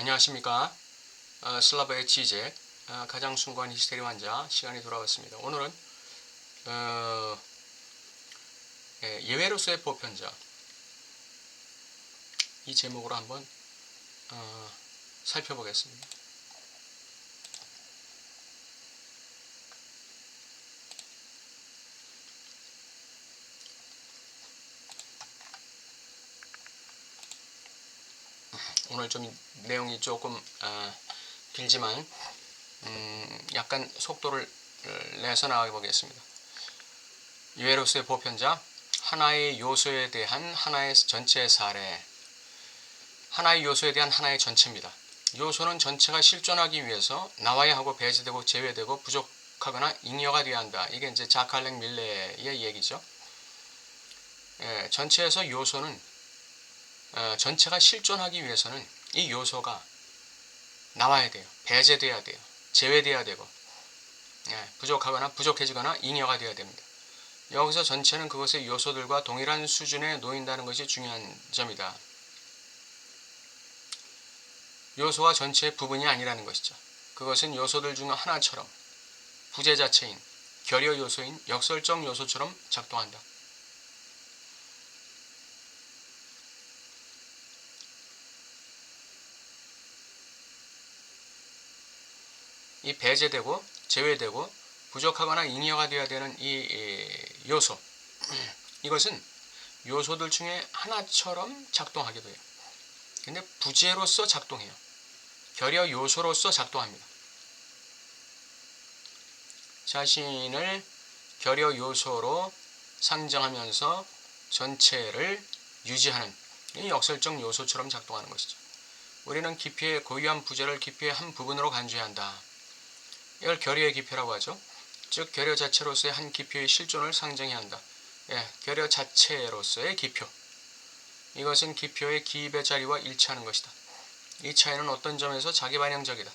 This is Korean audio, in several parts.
안녕하십니까. 슬라브의 지제 가장 숭고한 히스테리 환자 시간이 돌아왔습니다. 오늘은 예외로서의 보편자 이 제목으로 한번 살펴보겠습니다. 오늘 좀 내용이 조금 길지만 약간 속도를 내서 나가 보겠습니다. 예외로서의 보편자, 하나의 요소에 대한 하나의 전체의 사례. 하나의 요소에 대한 하나의 전체입니다. 요소는 전체가 실존하기 위해서 나와야 하고 배제되고 제외되고 부족하거나 잉여가 되어야 한다. 이게 이제 자칼렉 밀레의 얘기죠. 전체에서 요소는 전체가 실존하기 위해서는 이 요소가 나와야 돼요. 배제돼야 돼요. 제외돼야 되고 부족하거나 부족해지거나 잉여가 되어야 됩니다. 여기서 전체는 그것의 요소들과 동일한 수준에 놓인다는 것이 중요한 점이다. 요소가 전체의 부분이 아니라는 것이죠. 그것은 요소들 중 하나처럼 부재 자체인 결여 요소인 역설적 요소처럼 작동한다. 이 배제되고 제외되고 부족하거나 잉여가 되어야 되는 이 요소, 이것은 요소들 중에 하나처럼 작동하기도 해요. 근데 부재로서 작동해요. 결여 요소로서 작동합니다. 자신을 결여 요소로 상정하면서 전체를 유지하는 이 역설적 요소처럼 작동하는 것이죠. 우리는 기표의 고유한 부재를 기표의 한 부분으로 간주해야 한다. 이걸 결여의 기표라고 하죠. 즉 결여 자체로서의 한 기표의 실존을 상정해야 한다. 결여 자체로서의 기표. 이것은 기표의 기입의 자리와 일치하는 것이다. 이 차이는 어떤 점에서 자기반영적이다.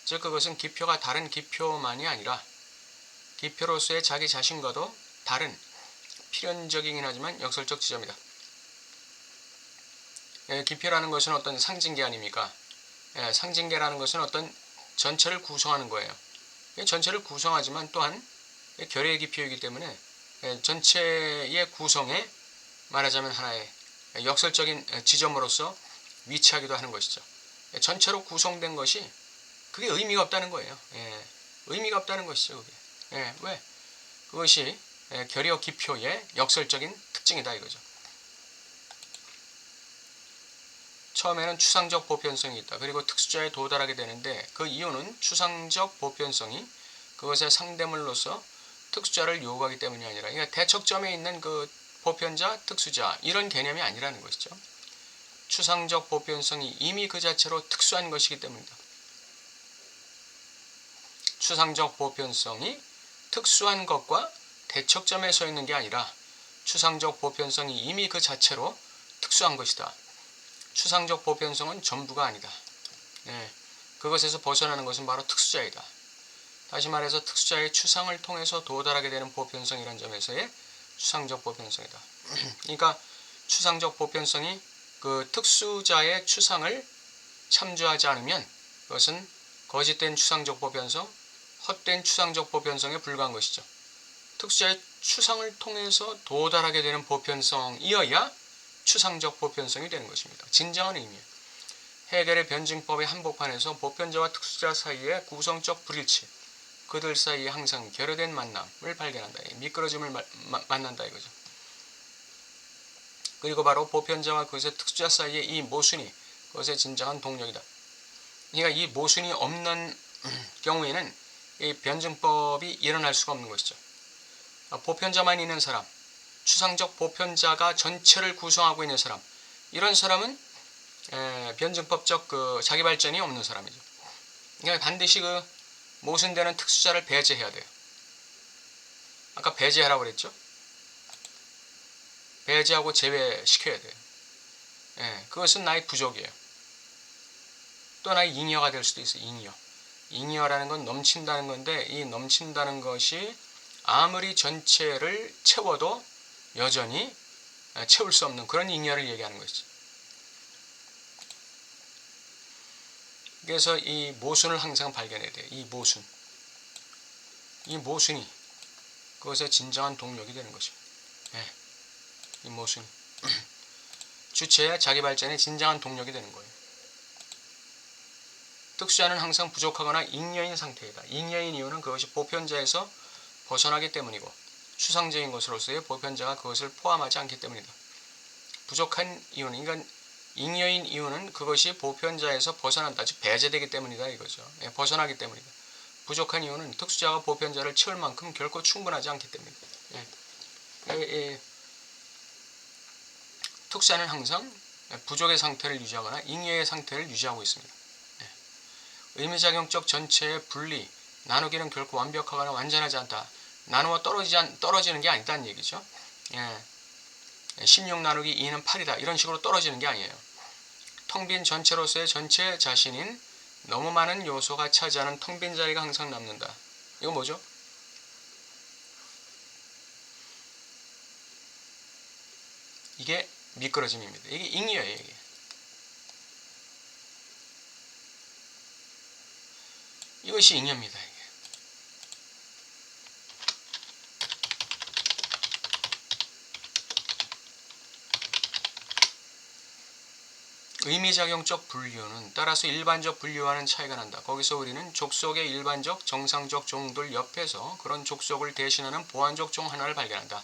즉 그것은 기표가 다른 기표만이 아니라 기표로서의 자기 자신과도 다른 필연적이긴 하지만 역설적 지점이다. 기표라는 것은 어떤 상징계 아닙니까? 상징계라는 것은 어떤 전체를 구성하는 거예요. 전체를 구성하지만 또한 결여의 기표이기 때문에 전체의 구성에 말하자면 하나의 역설적인 지점으로서 위치하기도 하는 것이죠. 전체로 구성된 것이 그게 의미가 없다는 거예요. 의미가 없다는 것이죠. 그게. 왜? 그것이 결여 기표의 역설적인 특징이다 이거죠. 처음에는 추상적 보편성이 있다. 그리고 특수자에 도달하게 되는데 그 이유는 추상적 보편성이 그것의 상대물로서 특수자를 요구하기 때문이 아니라 그러니까 대척점에 있는 그 보편자, 특수자 이런 개념이 아니라는 것이죠. 추상적 보편성이 이미 그 자체로 특수한 것이기 때문이다. 추상적 보편성이 특수한 것과 대척점에 서 있는 게 아니라 추상적 보편성이 이미 그 자체로 특수한 것이다. 추상적 보편성은 전부가 아니다. 그것에서 벗어나는 것은 바로 특수자이다. 다시 말해서 특수자의 추상을 통해서 도달하게 되는 보편성이라는 점에서의 추상적 보편성이다. 그러니까 추상적 보편성이 그 특수자의 추상을 참조하지 않으면 그것은 거짓된 추상적 보편성, 헛된 추상적 보편성에 불과한 것이죠. 특수자의 추상을 통해서 도달하게 되는 보편성이어야 추상적 보편성이 되는 것입니다. 진정한 의미예요. 헤겔의 변증법의 한복판에서 보편자와 특수자 사이의 구성적 불일치, 그들 사이에 항상 결여된 만남을 발견한다. 미끄러짐을 만난다 이거죠. 그리고 바로 보편자와 그것의 특수자 사이의 이 모순이 그것의 진정한 동력이다. 그러니까 이 모순이 없는 경우에는 이 변증법이 일어날 수가 없는 것이죠. 보편자만 있는 사람, 추상적 보편자가 전체를 구성하고 있는 사람, 이런 사람은 변증법적 그 자기 발전이 없는 사람이죠. 그러니까 반드시 그 모순되는 특수자를 배제해야 돼요. 아까 배제하라고 그랬죠? 배제하고 제외시켜야 돼요. 그것은 나의 부족이에요. 또 나의 잉여가 될 수도 있어요. 잉여라는 건 넘친다는 건데 이 넘친다는 것이 아무리 전체를 채워도 여전히 채울 수 없는 그런 잉여를 얘기하는 것이죠. 그래서 이 모순을 항상 발견해야 돼요. 이 모순이 그것의 진정한 동력이 되는 거죠. 예, 이 모순이 주체의 자기 발전의 진정한 동력이 되는 거예요. 특수자는 항상 부족하거나 잉여인 상태이다. 잉여인 이유는 그것이 보편자에서 벗어나기 때문이고 추상적인 것으로서의 보편자가 그것을 포함하지 않기 때문이다. 부족한 이유는, 그러니까 잉여인 이유는 그것이 보편자에서 벗어난다, 즉 배제되기 때문이다 이거죠. 예, 벗어나기 때문이다. 부족한 이유는 특수자가 보편자를 채울 만큼 결코 충분하지 않기 때문이다. 특수자는 항상 부족의 상태를 유지하거나 잉여의 상태를 유지하고 있습니다. 의미작용적 전체의 분리, 나누기는 결코 완벽하거나 완전하지 않다. 나누어 떨어지는 게 아니다는 얘기죠. 16 나누기 2는 8이다. 이런 식으로 떨어지는 게 아니에요. 텅 빈 전체로서의 전체 자신인 너무 많은 요소가 차지하는 텅 빈 자리가 항상 남는다. 이거 뭐죠? 이게 미끄러짐입니다. 이게 잉여예요. 이게. 이것이 잉여입니다. 이게. 의미작용적 분류는 따라서 일반적 분류와는 차이가 난다. 거기서 우리는 족속의 일반적, 정상적 종들 옆에서 그런 족속을 대신하는 보완적 종 하나를 발견한다.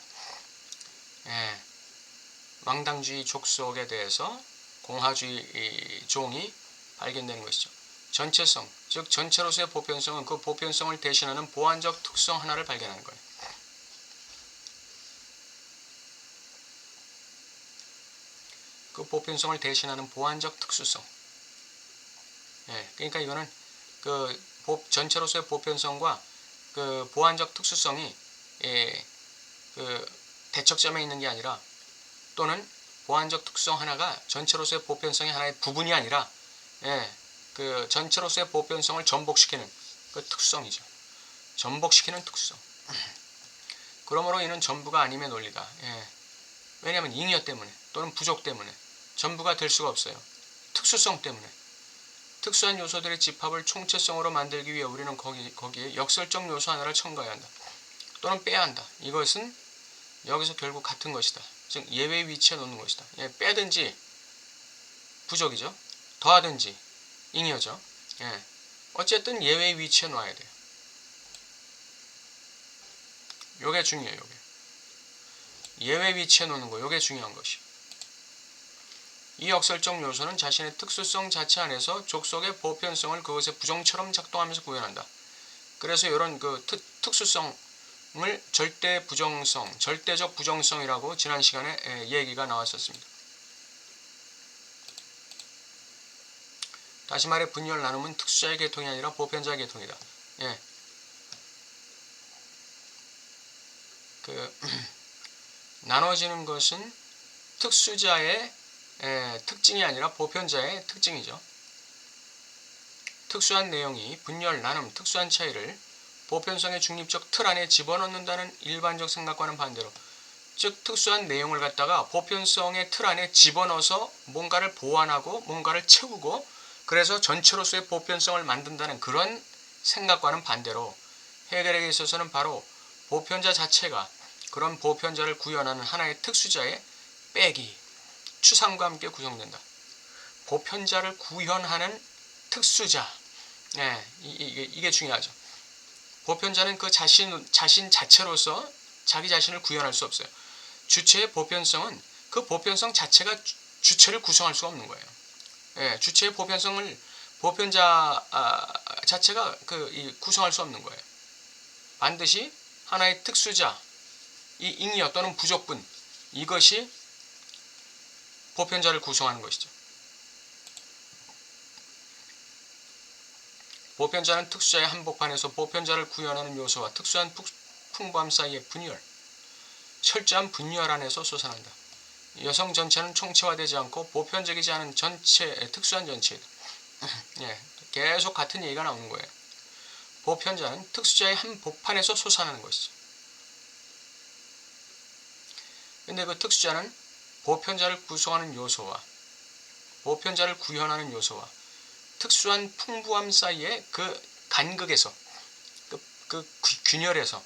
망당주의 족속에 대해서 공하주의 종이 발견되는 것이죠. 전체성, 즉 전체로서의 보편성은 그 보편성을 대신하는 보완적 특성 하나를 발견하는 거예요. 그 보편성을 대신하는 보완적 특수성. 그러니까 이거는 그 전체로서의 보편성과 그 보완적 특수성이 그 대척점에 있는 게 아니라, 또는 보완적 특성 하나가 전체로서의 보편성의 하나의 부분이 아니라 그 전체로서의 보편성을 전복시키는 그 특성이죠. 전복시키는 특성. 그러므로 이는 전부가 아님의 논리다. 왜냐하면 잉여 때문에 또는 부족 때문에 전부가 될 수가 없어요. 특수성 때문에. 특수한 요소들의 집합을 총체성으로 만들기 위해 우리는 거기에 역설적 요소 하나를 첨가해야 한다. 또는 빼야 한다. 이것은 여기서 결국 같은 것이다. 즉 예외 위치에 놓는 것이다. 빼든지 부족이죠. 더하든지 잉여죠. 어쨌든 예외 위치에 놔야 돼요. 요게 중요해요. 요게. 예외 위치에 놓는 거, 요게 중요한 것이. 이 역설적 요소는 자신의 특수성 자체 안에서 족속의 보편성을 그것의 부정처럼 작동하면서 구현한다. 그래서 이런 그 특수성을 절대 부정성, 절대적 부정성이라고 지난 시간에 얘기가 나왔었습니다. 다시 말해 분열 나눔은 특수자의 계통이 아니라 보편자의 계통이다. 나눠지는 것은 특수자의 특징이 아니라 보편자의 특징이죠. 특수한 내용이 분열, 나눔, 특수한 차이를 보편성의 중립적 틀 안에 집어넣는다는 일반적 생각과는 반대로, 즉 특수한 내용을 갖다가 보편성의 틀 안에 집어넣어서 뭔가를 보완하고 뭔가를 채우고 그래서 전체로서의 보편성을 만든다는 그런 생각과는 반대로, 헤겔에게 있어서는 바로 보편자 자체가 그런 보편자를 구현하는 하나의 특수자의 빼기, 추상과 함께 구성된다. 보편자를 구현하는 특수자. 이게 중요하죠. 보편자는 그 자신 자체로서 자기 자신을 구현할 수 없어요. 주체의 보편성은 그 보편성 자체가 주체를 구성할 수가 없는 거예요. 주체의 보편자 자체가 구성할 수 없는 거예요. 반드시 하나의 특수자, 이 잉여 또는 부족분, 이것이 보편자를 구성하는 것이죠. 보편자는 특수자의 한복판에서 보편자를 구현하는 요소와 특수한 풍부함 사이의 분열, 철저한 분열 안에서 솟아난다. 여성 전체는 총체화되지 않고 보편적이지 않은 특수한 전체이다. 계속 같은 얘기가 나오는 거예요. 보편자는 특수자의 한복판에서 솟아나는 것이죠. 근데 그 특수자는 보편자를 구성하는 요소와 보편자를 구현하는 요소와 특수한 풍부함 사이에 그 간극에서 그 균열에서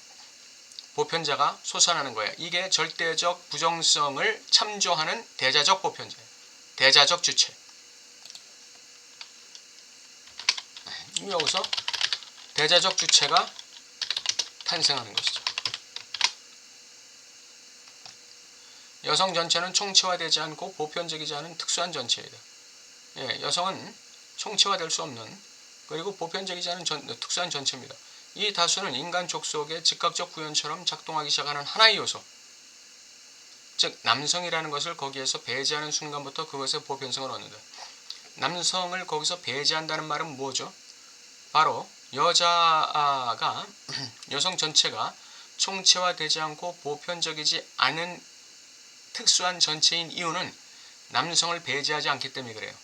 보편자가 솟아나는 거예요. 이게 절대적 부정성을 참조하는 대자적 보편자예요. 대자적 주체. 여기서 대자적 주체가 탄생하는 것이죠. 여성 전체는 총체화되지 않고 보편적이지 않은 특수한 전체이다. 여성은 총체화될 수 없는 그리고 보편적이지 않은 특수한 전체입니다. 이 다수는 인간 족속의 즉각적 구현처럼 작동하기 시작하는 하나의 요소, 즉 남성이라는 것을 거기에서 배제하는 순간부터 그것의 보편성을 얻는다. 남성을 거기서 배제한다는 말은 뭐죠? 바로 여자가 여성 전체가 총체화되지 않고 보편적이지 않은 특수한 전체인 이유는 남성을 배제하지 않기 때문에 그래요.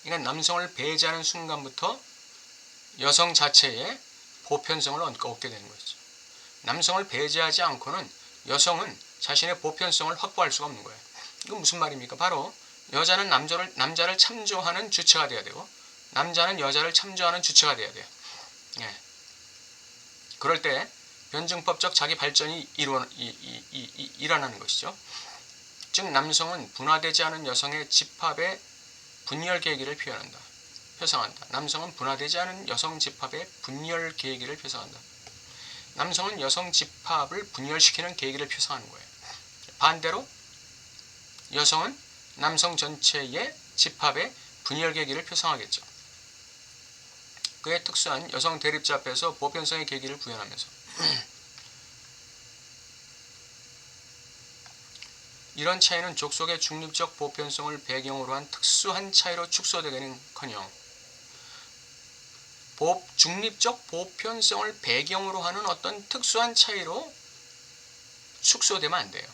그러니까 남성을 배제하는 순간부터 여성 자체의 보편성을 얻게 되는 거죠. 남성을 배제하지 않고는 여성은 자신의 보편성을 확보할 수가 없는 거예요. 이건 무슨 말입니까? 바로 여자는 남자를 참조하는 주체가 돼야 되고 남자는 여자를 참조하는 주체가 돼야 돼요. 그럴 때 변증법적 자기 발전이 일어나는 것이죠. 즉 남성은 분화되지 않은 여성의 집합의 분열 계기를 표상한다. 남성은 분화되지 않은 여성 집합의 분열 계기를 표상한다. 남성은 여성 집합을 분열시키는 계기를 표상하는 거예요. 반대로 여성은 남성 전체의 집합의 분열 계기를 표상하겠죠. 그의 특수한 여성 대립자 앞에서 보편성의 계기를 구현하면서 이런 차이는 족속의 중립적 보편성을 배경으로 한 특수한 차이로 축소되기는커녕 중립적 보편성을 배경으로 하는 어떤 특수한 차이로 축소되면 안 돼요.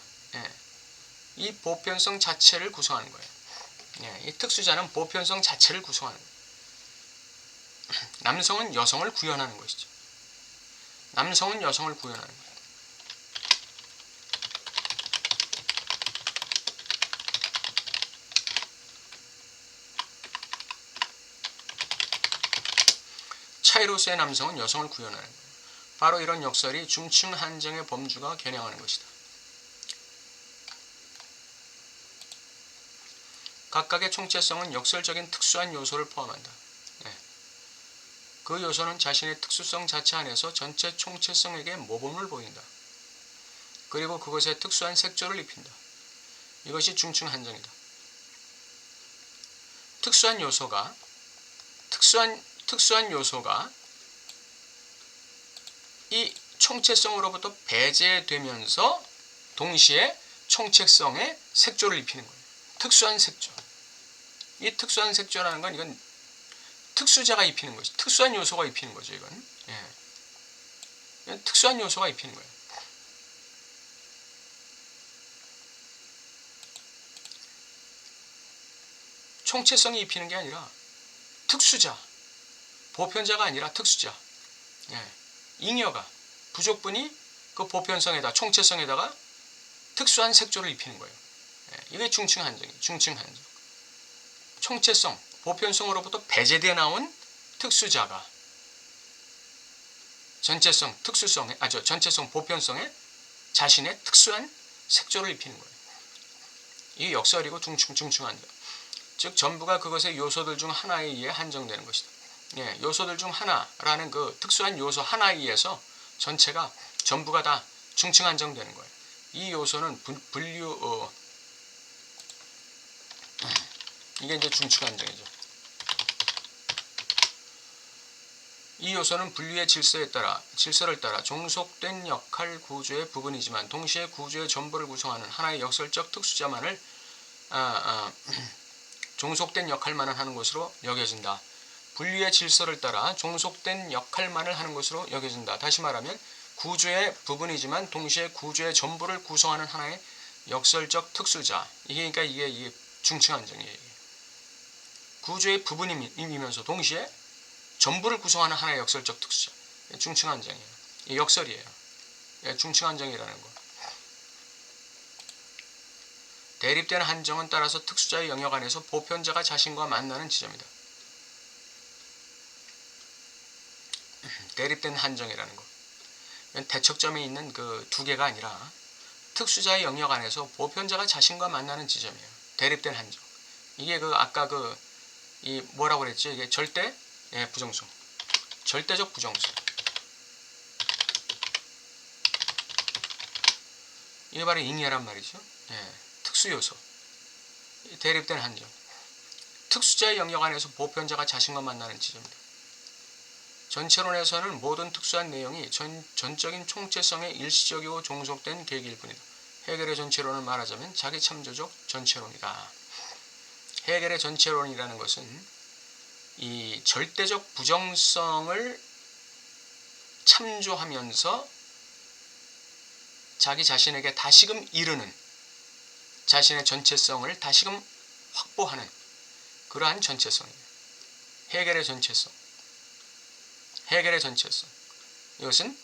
이 보편성 자체를 구성하는 거예요. 이 특수자는 보편성 자체를 구성하는 거예요. 남성은 여성을 구현하는 것이죠. 남성은 여성을 구현하는 거예요. 차이로서의 남성은 여성을 구현하는 거예요. 바로 이런 역설이 중층 한정의 범주가 겨냥하는 것이다. 각각의 총체성은 역설적인 특수한 요소를 포함한다. 그 요소는 자신의 특수성 자체 안에서 전체 총체성에게 모범을 보인다. 그리고 그것에 특수한 색조를 입힌다. 이것이 중층 한정이다. 특수한 요소가 이 총체성으로부터 배제되면서 동시에 총체성에 색조를 입히는 거예요. 특수한 색조. 이 특수한 색조라는 건 이건 특수자가 입히는 것이, 특수한 요소가 입히는 거죠. 이건 특수한 요소가 입히는 거예요. 총체성이 입히는 게 아니라 특수자, 보편자가 아니라 특수자, 잉여가, 부족분이 그 보편성에다, 총체성에다가 특수한 색조를 입히는 거예요. 이게 중층 한정이에요. 중층 한정. 총체성, 보편성으로부터 배제되어 나온 특수자가 전체성, 전체성, 보편성에 자신의 특수한 색조를 입히는 거예요. 이게 역설이고 중층 한정. 즉 전부가 그것의 요소들 중 하나에 의해 한정되는 것이다. 요소들 중 하나라는 그 특수한 요소 하나에 의해서 전체가 전부가 다 중층 한정되는 거예요. 이 요소는 이게 이제 중층 한정이죠. 이 요소는 분류의 질서를 따라 종속된 역할 구조의 부분이지만 동시에 구조의 전부를 구성하는 하나의 역설적 특수자만을 종속된 역할만을 하는 것으로 여겨진다. 분류의 질서를 따라 종속된 역할만을 하는 것으로 여겨진다. 다시 말하면 구조의 부분이지만 동시에 구조의 전부를 구성하는 하나의 역설적 특수자. 그러니까 이게 중층 한정이에요. 구조의 부분이면서 동시에 전부를 구성하는 하나의 역설적 특수자. 중층 한정이에요. 이 역설이에요. 중층 한정이라는 거. 대립된 한정은 따라서 특수자의 영역 안에서 보편자가 자신과 만나는 지점이다. 대립된 한정이라는 거. 대척점에 있는 그 두 개가 아니라 특수자의 영역 안에서 보편자가 자신과 만나는 지점이에요. 대립된 한정. 이게 그 아까 이 뭐라고 그랬지? 이게 절대 부정수. 절대적 부정수. 이게 바로 잉여란 말이죠. 특수요소. 대립된 한정. 특수자의 영역 안에서 보편자가 자신과 만나는 지점이다. 전체론에서는 모든 특수한 내용이 전적인 총체성에 일시적이고 종속된 계기일 뿐이다. 헤겔의 전체론을 말하자면 자기참조적 전체론이다. 헤겔의 전체론이라는 것은 이 절대적 부정성을 참조하면서 자기 자신에게 다시금 이르는, 자신의 전체성을 다시금 확보하는 그러한 전체성이에요. 헤겔의 전체성. 헤겔의 전체성. 이것은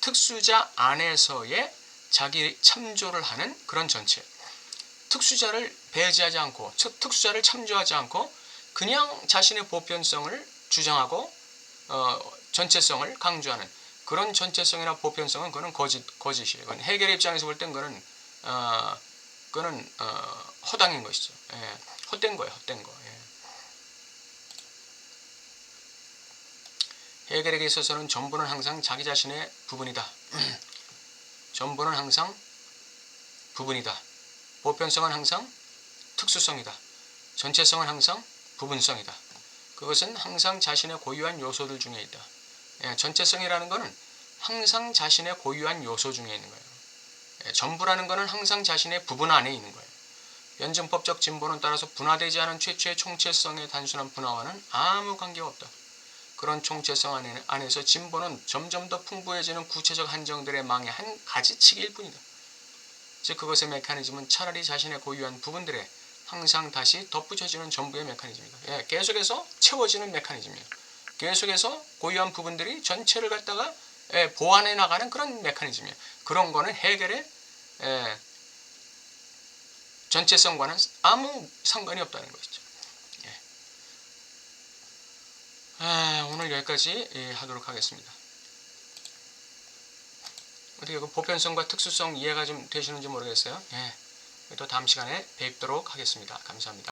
특수자 안에서의 자기 참조를 하는 그런 전체. 특수자를 배제하지 않고, 특수자를 참조하지 않고 그냥 자신의 보편성을 주장하고 전체성을 강조하는 그런 전체성이나 보편성은 그거는 거짓이에요. 그건 헤겔의 입장에서 볼 땐 그거는 허당인 것이죠. 헛된 거예요. 헛된 거. 헤겔에게 있어서는 전부는 항상 자기 자신의 부분이다. 전부는 항상 부분이다. 보편성은 항상 특수성이다. 전체성은 항상 부분성이다. 그것은 항상 자신의 고유한 요소들 중에 있다. 전체성이라는 것은 항상 자신의 고유한 요소 중에 있는 거예요. 전부라는 것은 항상 자신의 부분 안에 있는 거예요. 변증법적 진보는 따라서 분화되지 않은 최초의 총체성의 단순한 분화와는 아무 관계가 없다. 그런 총체성 안에서 진보는 점점 더 풍부해지는 구체적 한정들의 망의 한 가지치기일 뿐이다. 즉 그것의 메커니즘은 차라리 자신의 고유한 부분들에 항상 다시 덧붙여지는 전부의 메커니즘이다. 계속해서 채워지는 메커니즘이에요. 계속해서 고유한 부분들이 전체를 갖다가 보완해 나가는 그런 메커니즘이에요. 그런 거는 헤겔의 전체성과는 아무 상관이 없다는 것이죠. 오늘 여기까지 하도록 하겠습니다. 어떻게 그 보편성과 특수성 이해가 좀 되시는지 모르겠어요. 또 다음 시간에 뵙도록 하겠습니다. 감사합니다.